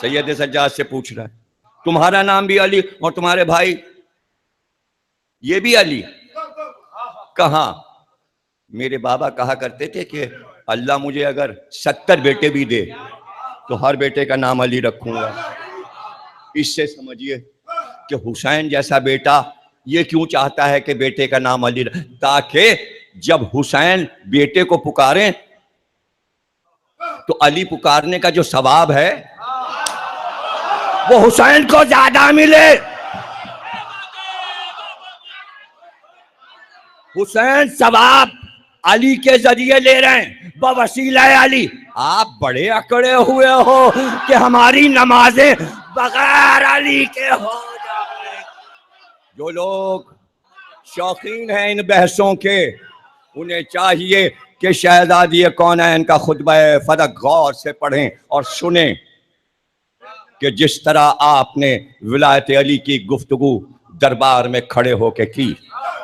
سید سجاد سے پوچھ رہا ہے تمہارا نام بھی علی اور تمہارے بھائی یہ بھی علی؟ کہاں؟ میرے بابا کہا کرتے تھے کہ اللہ مجھے اگر 70 بیٹے بھی دے تو ہر بیٹے کا نام علی رکھوں گا۔ اس سے سمجھیے کہ حسین جیسا بیٹا یہ کیوں چاہتا ہے کہ بیٹے کا نام علی تاکہ جب حسین بیٹے کو پکاریں تو علی پکارنے کا جو ثواب ہے وہ حسین کو زیادہ ملے۔ حسین ثواب علی کے ذریعے لے رہے ہیں بوسیلہ علی۔ آپ بڑے اکڑے ہوئے ہو کہ ہماری نمازیں بغیر علی کے ہو جائیں۔ جو لوگ شوقین ہیں ان بحثوں کے انہیں چاہیے کہ شہزادی کونین کا خطبہ فدق غور سے پڑھیں اور سنیں کہ جس طرح آپ نے ولایت علی کی گفتگو دربار میں کھڑے ہو کے کی۔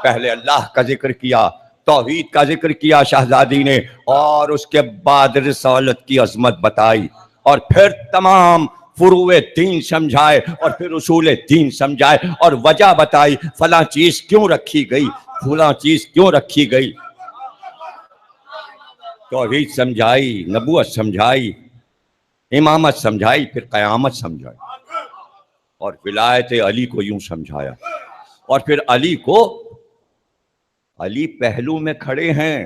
پہلے اللہ کا ذکر کیا، توحید کا ذکر کیا شہزادی نے، اور اس کے بعد رسالت کی عظمت بتائی، اور پھر تمام فروع دین سمجھائے، اور پھر اصول دین سمجھائے، اور وجہ بتائی فلاں چیز کیوں رکھی گئی، فلاں چیز کیوں رکھی گئی۔ توحید سمجھائی، نبوت سمجھائی، امامت سمجھائی، پھر قیامت سمجھائی، اور ولایت علی کو یوں سمجھایا۔ اور پھر علی پہلو میں کھڑے ہیں،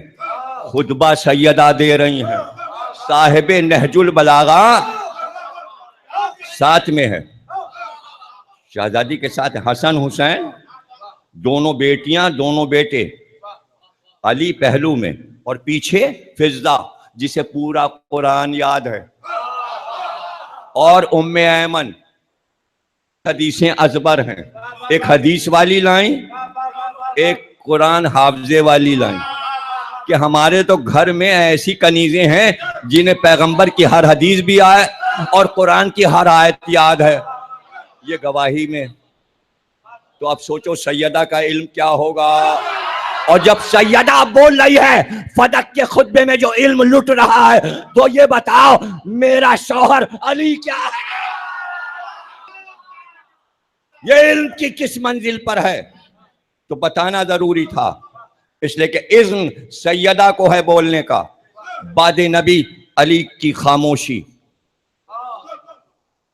خطبہ سیدہ دے رہی ہیں، صاحب نہج البلاغہ ساتھ میں ہے، شہزادی کے ساتھ حسن حسین، دونوں بیٹیاں دونوں بیٹے، علی پہلو میں، اور پیچھے فضہ جسے پورا قرآن یاد ہے، اور ام ایمن حدیثیں ازبر ہیں، ایک حدیث والی لائن ایک قرآن حافظے والی لائن، کہ ہمارے تو گھر میں ایسی کنیزیں ہیں جنہیں پیغمبر کی ہر حدیث بھی آئے اور قرآن کی ہر آیت یاد ہے، یہ گواہی میں۔ تو اب سوچو سیدہ کا علم کیا ہوگا، اور جب سیدہ بول رہی ہے فدق کے خطبے میں جو علم لٹ رہا ہے، تو یہ بتاؤ میرا شوہر علی کیا ہے، یہ علم کی کس منزل پر ہے، تو بتانا ضروری تھا، اس لیے کہ اذن سیدہ کو ہے بولنے کا۔ بعد نبی علی کی خاموشی،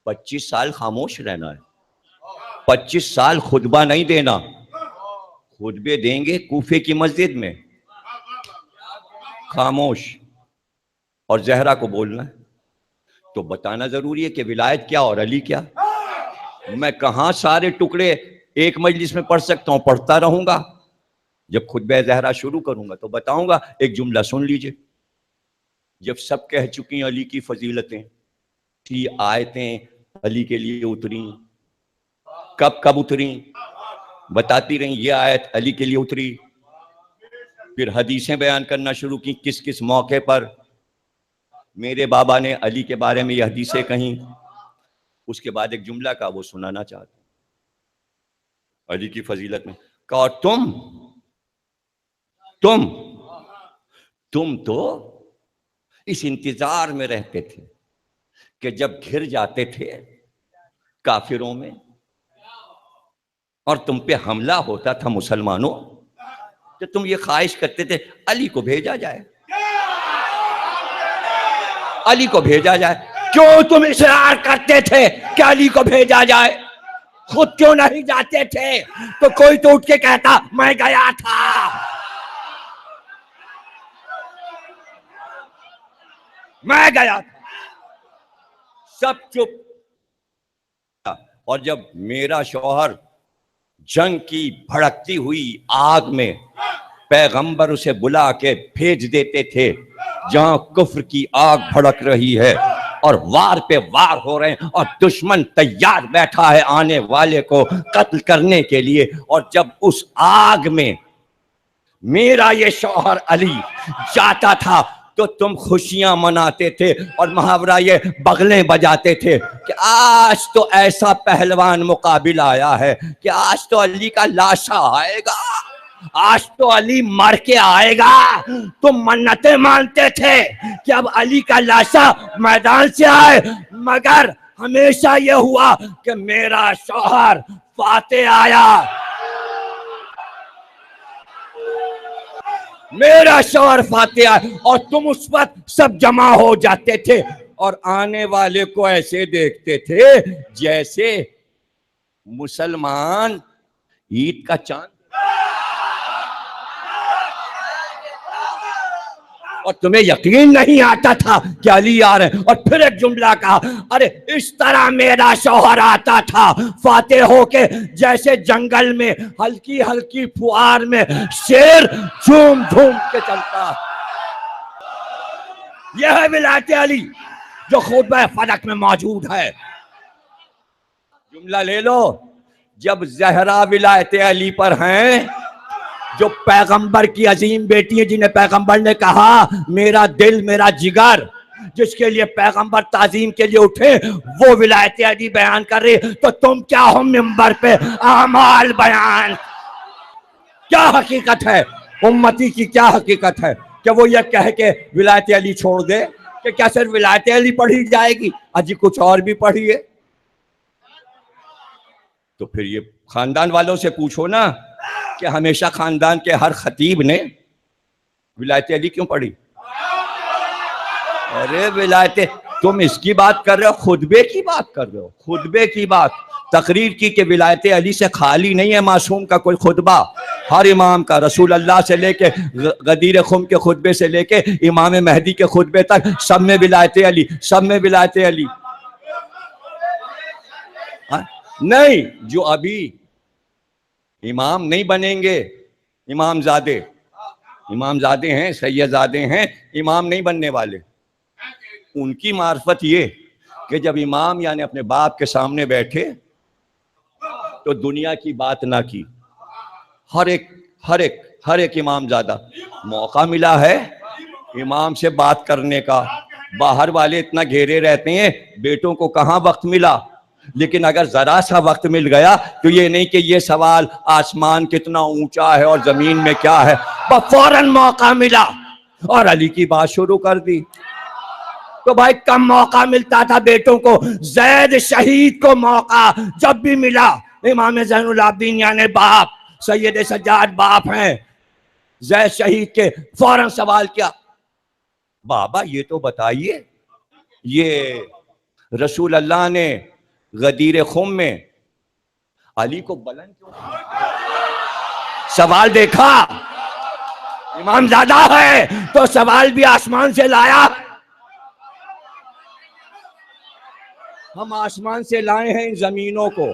25 سال خاموش رہنا ہے، 25 سال خطبہ نہیں دینا، خطبے دیں گے کوفے کی مسجد میں خاموش، اور زہرا کو بولنا ہے، تو بتانا ضروری ہے کہ ولایت کیا اور علی کیا۔ میں کہاں سارے ٹکڑے ایک مجلس میں پڑھ سکتا ہوں، پڑھتا رہوں گا، جب خطبہ زہرا شروع کروں گا تو بتاؤں گا۔ ایک جملہ سن لیجئے، جب سب کہہ چکی علی کی فضیلتیں، تھی آیتیں علی کے لیے اتریں، کب اتریں بتاتی رہیں، یہ آیت علی کے لیے اتری، پھر حدیثیں بیان کرنا شروع کی کس کس موقع پر میرے بابا نے علی کے بارے میں یہ حدیثیں کہیں، اس کے بعد ایک جملہ کا وہ سنانا چاہتا ہوں علی کی فضیلت میں، کہا تم تو اس انتظار میں رہتے تھے کہ جب گھر جاتے تھے کافروں میں اور تم پہ حملہ ہوتا تھا مسلمانوں، تو تم یہ خواہش کرتے تھے علی کو بھیجا جائے، علی کو بھیجا جائے۔ کیوں تم اصرار کرتے تھے کہ علی کو بھیجا جائے؟ خود کیوں نہیں جاتے تھے؟ تو کوئی تو اٹھ کے کہتا میں گیا تھا، میں گیا تھا، سب چپ۔ اور جب میرا شوہر جنگ کی بھڑکتی ہوئی آگ میں پیغمبر اسے بلا کے بھیج دیتے تھے جہاں کفر کی آگ بھڑک رہی ہے اور وار پہ وار ہو رہے ہیں اور دشمن تیار بیٹھا ہے آنے والے کو قتل کرنے کے لیے، اور جب اس آگ میں میرا یہ شوہر علی جاتا تھا تو تم خوشیاں مناتے تھے اور محاورہ یہ بغلیں بجاتے تھے کہ آج تو ایسا پہلوان مقابل آیا ہے کہ آج تو علی کا لاشا آئے گا، آج تو علی مر کے آئے گا۔ تم منتیں مانتے تھے کہ اب علی کا لاشا میدان سے آئے، مگر ہمیشہ یہ ہوا کہ میرا شوہر فاتح آیا، میرا شوہر فاتح آیا، اور تم اس وقت سب جمع ہو جاتے تھے اور آنے والے کو ایسے دیکھتے تھے جیسے مسلمان عید کا چاند، اور تمہیں یقین نہیں آتا تھا کہ علی آ رہے ہیں۔ اور پھر ایک جملہ کہا، ارے اس طرح میرا شوہر آتا تھا فاتح ہو کے جیسے جنگل میں ہلکی ہلکی پھوار میں شیر جھوم جھوم کے چلتا۔ یہ ہے ولایت علی جو خطبہ فلق میں موجود ہے۔ جملہ لے لو، جب زہرا ولایت علی پر ہیں، جو پیغمبر کی عظیم بیٹی ہیں، جنہیں پیغمبر نے کہا میرا دل میرا جگر، جس کے لیے پیغمبر تعظیم کے لیے اٹھے، وہ ولایت علی بیان کر رہے، تو تم کیا ہو منبر پہ اعمال بیان؟ کیا حقیقت ہے امتی کی؟ کیا حقیقت ہے کہ وہ یہ کہہ کے ولایت علی چھوڑ دے کہ کیا صرف ولایت علی پڑھی جائے گی؟ اجی کچھ اور بھی پڑھیے۔ تو پھر یہ خاندان والوں سے پوچھو نا کہ ہمیشہ خاندان کے ہر خطیب نے ولایت علی کیوں پڑھی؟ ارے ولایت، تم اس کی بات کر رہے ہو، خطبے کی بات کر رہے ہو، خطبے کی بات، تقریر کی کہ ولایت علی سے خالی نہیں ہے معصوم کا کوئی خطبہ۔ ہر امام کا، رسول اللہ سے لے کے غدیر خم کے خطبے سے لے کے امام مہدی کے خطبے تک، سب میں ولایت علی، سب میں ولایت علی۔ نہیں، جو ابھی امام نہیں بنیں گے، امام زادے ہیں، سید زادے ہیں، امام نہیں بننے والے، ان کی معرفت یہ کہ جب امام یعنی اپنے باپ کے سامنے بیٹھے تو دنیا کی بات نہ کی۔ ہر ایک امام زادہ موقع ملا ہے امام سے بات کرنے کا۔ باہر والے اتنا گھیرے رہتے ہیں، بیٹوں کو کہاں وقت ملا؟ لیکن اگر ذرا سا وقت مل گیا تو یہ نہیں کہ یہ سوال آسمان کتنا اونچا ہے اور زمین میں کیا ہے، فوراً موقع ملا اور علی کی بات شروع کر دی۔ تو بھائی کم موقع ملتا تھا بیٹوں کو، زید شہید کو موقع جب بھی ملا، امام زین العابدین یعنی باپ، سید سجاد باپ ہیں، زید شہید کے فوراً سوال کیا، بابا یہ تو بتائیے یہ رسول اللہ نے غدیر خم میں علی کو بلند کیوں کیا؟ سوال دیکھا، امام زادہ ہے تو سوال بھی آسمان سے لایا۔ ہم آسمان سے لائے ہیں ان زمینوں کو،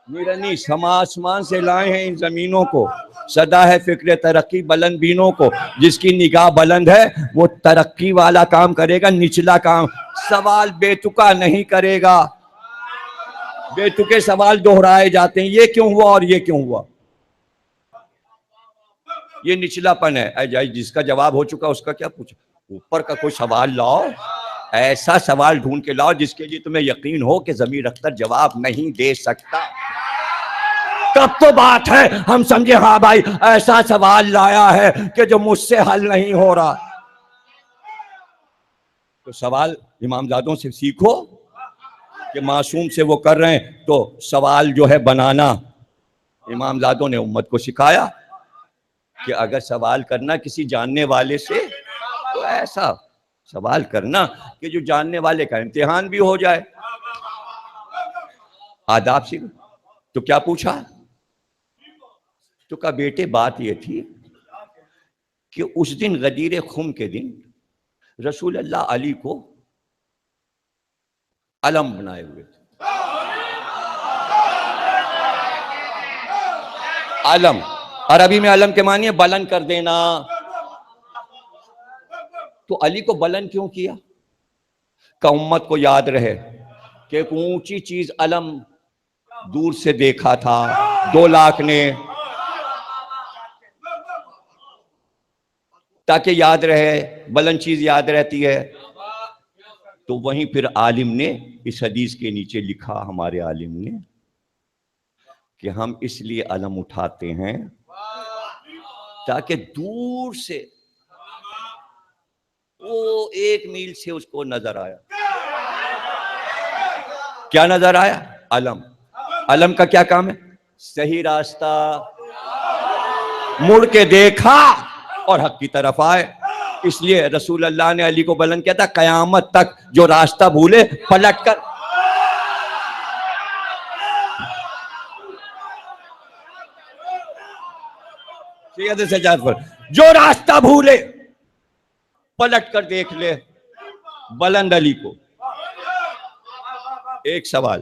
میرنیس، ہم آسمان سے لائے ہیں ان زمینوں کو، صدا ہے فکر ترقی بلند بینوں کو، جس کی نگاہ بلند ہے وہ ترقی والا کام کرے گا، نچلا کام سوال بے تکا نہیں کرے گا۔ بے تکے سوال دہرائے جاتے ہیں، یہ کیوں ہوا اور یہ کیوں ہوا، یہ نچلا پن ہے۔ جس کا جواب ہو چکا اس کا کیا پوچھا؟ اوپر کا کوئی سوال لاؤ، ایسا سوال ڈھونڈ کے لاؤ جس کے لیے تمہیں یقین ہو کہ ضمیر اختر جواب نہیں دے سکتا۔ تب تو بات ہے ہم سمجھے ہاں بھائی ایسا سوال لایا ہے کہ جو مجھ سے حل نہیں ہو رہا۔ تو سوال امام زادوں سے سیکھو کہ معصوم سے وہ کر رہے ہیں، تو سوال جو ہے بنانا امام زادوں نے امت کو سکھایا کہ اگر سوال کرنا کسی جاننے والے سے تو ایسا سوال کرنا کہ جو جاننے والے کا امتحان بھی ہو جائے۔ آداب سیکھ۔ تو کیا پوچھا؟ تو کہا بیٹے بات یہ تھی کہ اس دن غدیر خم کے دن رسول اللہ علی کو علم بنائے ہوئے تھے۔ علم عربی میں علم کے معنی ہے بلند کر دینا۔ تو علی کو بلند کیوں کیا؟ کہ امت کو یاد رہے کہ ایک اونچی چیز علم دور سے دیکھا تھا 2 لاکھ نے، تاکہ یاد رہے، بلند چیز یاد رہتی ہے۔ تو وہیں پھر عالم نے اس حدیث کے نیچے لکھا، ہمارے عالم نے، کہ ہم اس لیے علم اٹھاتے ہیں تاکہ دور سے وہ 1 میل سے اس کو نظر آیا۔ کیا نظر آیا؟ علم. علم کا کیا کام ہے؟ صحیح راستہ. مڑ کے دیکھا اور حق کی طرف آئے. اس لیے رسول اللہ نے علی کو بلند کیا تھا، قیامت تک جو راستہ بھولے پلٹ کر. سید سجاد پر جو راستہ بھولے پلٹ کر دیکھ لے. بلند علی کو ایک سوال،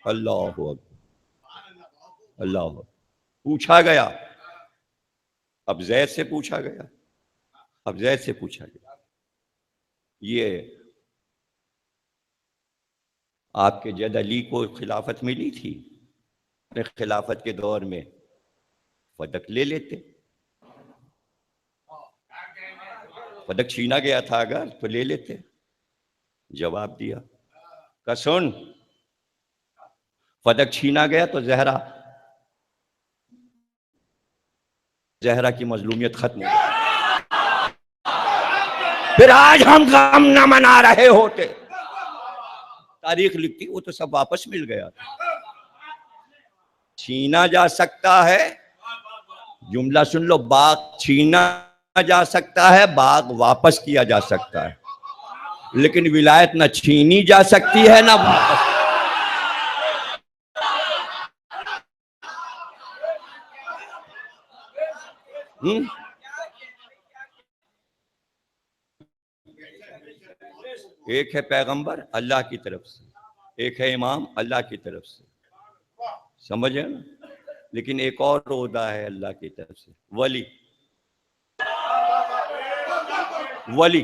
اللہ اکبر اللہ اکبر، پوچھا گیا. اب زید سے پوچھا گیا، اب زید سے پوچھا گیا، یہ آپ کے جد علی کو خلافت ملی تھی، اپنے خلافت کے دور میں فدق لے لیتے. فدق چھینا گیا تھا اگر تو لے لیتے. جواب دیا کہ سن، فدق چھینا گیا تو زہرا کی مظلومیت ختم ہو گئی، پھر آج ہم غم نہ منا رہے ہوتے. تاریخ لکھتی وہ تو سب واپس مل گیا تھا. چھینا جا سکتا ہے، جملہ سن لو، باغ چھینا جا سکتا ہے، باغ واپس کیا جا سکتا ہے، لیکن ولایت نہ چھینی جا سکتی ہے نہ واپس. ایک ہے پیغمبر اللہ کی طرف سے، ایک ہے امام اللہ کی طرف سے، سمجھے نا؟ لیکن ایک اور عہدہ ہے اللہ کی طرف سے، ولی. ولی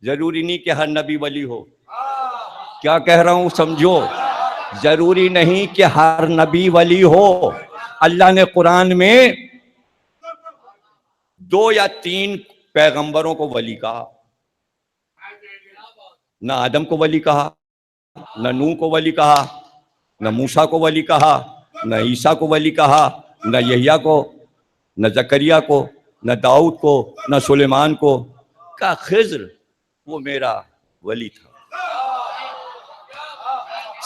ضروری نہیں کہ ہر نبی ولی ہو. کیا کہہ رہا ہوں سمجھو، ضروری نہیں کہ ہر نبی ولی ہو. اللہ نے قرآن میں 2 یا 3 پیغمبروں کو ولی کہا. نہ آدم کو ولی کہا، نہ نوح کو ولی کہا، نہ موسیٰ کو ولی کہا، نہ عیسیٰ کو ولی کہا، نہ یحییٰ کو، نہ زکریا کو، نہ داؤد کو، نہ سلیمان کو. کہا خضر وہ میرا ولی تھا،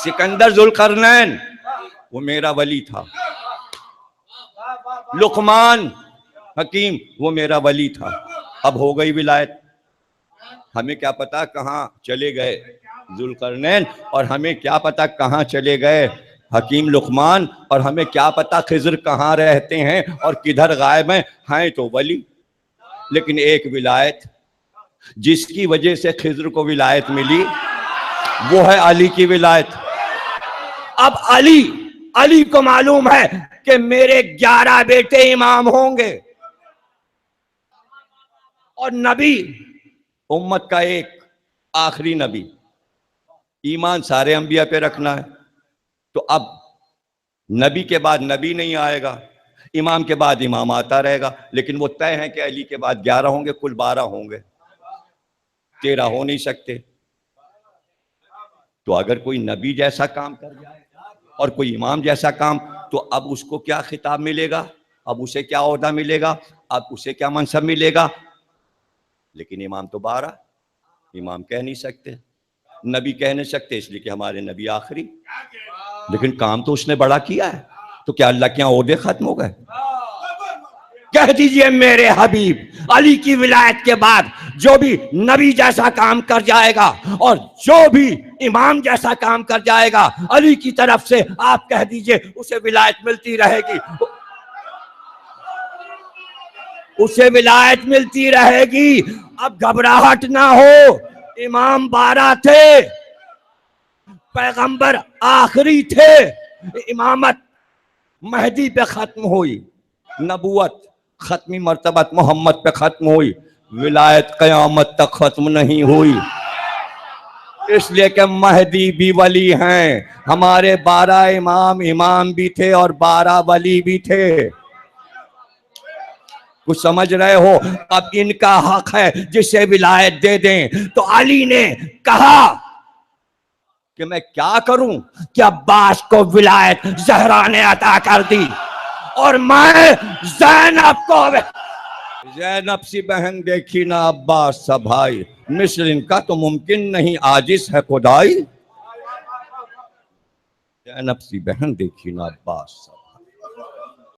سکندر ذوالقرنین وہ میرا ولی تھا، لقمان حکیم وہ میرا ولی تھا. اب ہو گئی ولایت. ہمیں کیا پتا کہاں چلے گئے ذوالقرنین، اور ہمیں کیا پتا کہاں چلے گئے حکیم لقمان، اور ہمیں کیا پتا خضر کہاں رہتے ہیں اور کدھر غائب ہیں تو ولی. لیکن ایک ولایت جس کی وجہ سے خضر کو ولایت ملی وہ ہے علی کی ولایت. اب علی کو معلوم ہے کہ میرے 11 بیٹے امام ہوں گے، اور نبی امت کا ایک آخری نبی. ایمان سارے انبیاء پہ رکھنا ہے. تو اب نبی کے بعد نبی نہیں آئے گا، امام کے بعد امام آتا رہے گا، لیکن وہ طے ہے کہ علی کے بعد 11 ہوں گے، کل 12 ہوں گے، 13 ہو نہیں سکتے. تو اگر کوئی نبی جیسا کام کر جائے اور کوئی امام جیسا کام، تو اب اس کو کیا خطاب ملے گا، اب اسے کیا عہدہ ملے گا، اب اسے کیا منصب ملے گا. لیکن امام تو 12، امام کہہ نہیں سکتے، نبی کہہ نہیں سکتے، اس لیے کہ ہمارے نبی آخری. لیکن کام تو اس نے بڑا کیا ہے، تو کیا اللہ کے یہاں عہدے ختم ہو گئے؟ کہہ دیجئے میرے حبیب علی کی ولایت کے بعد جو بھی نبی جیسا کام کر جائے گا اور جو بھی امام جیسا کام کر جائے گا، علی کی طرف سے آپ کہہ دیجئے اسے ولایت ملتی رہے گی، اسے ولایت ملتی رہے گی. اب گھبراہٹ نہ ہو. امام 12 تھے، پیغمبر آخری تھے، امامت مہدی پہ ختم ہوئی، نبوت ختمی مرتبت محمد پہ ختم ہوئی، ولایت قیامت تک ختم نہیں ہوئی. اس لیے کہ مہدی بھی ولی ہیں. ہمارے 12 امام بھی تھے اور 12 ولی بھی تھے. کچھ سمجھ رہے ہو؟ اب ان کا حق ہے جسے ولایت دے دیں. تو علی نے کہا کہ میں کیا کروں کہ عباس کو ولایت زہرا نے عطا کر دی، اور میں زینب سی بہن دیکھی نہ عباس سا بھائی، مثل ان کا تو ممکن نہیں، عاجز ہے خدائی. زینب سی بہن دیکھی نا عباس صاحب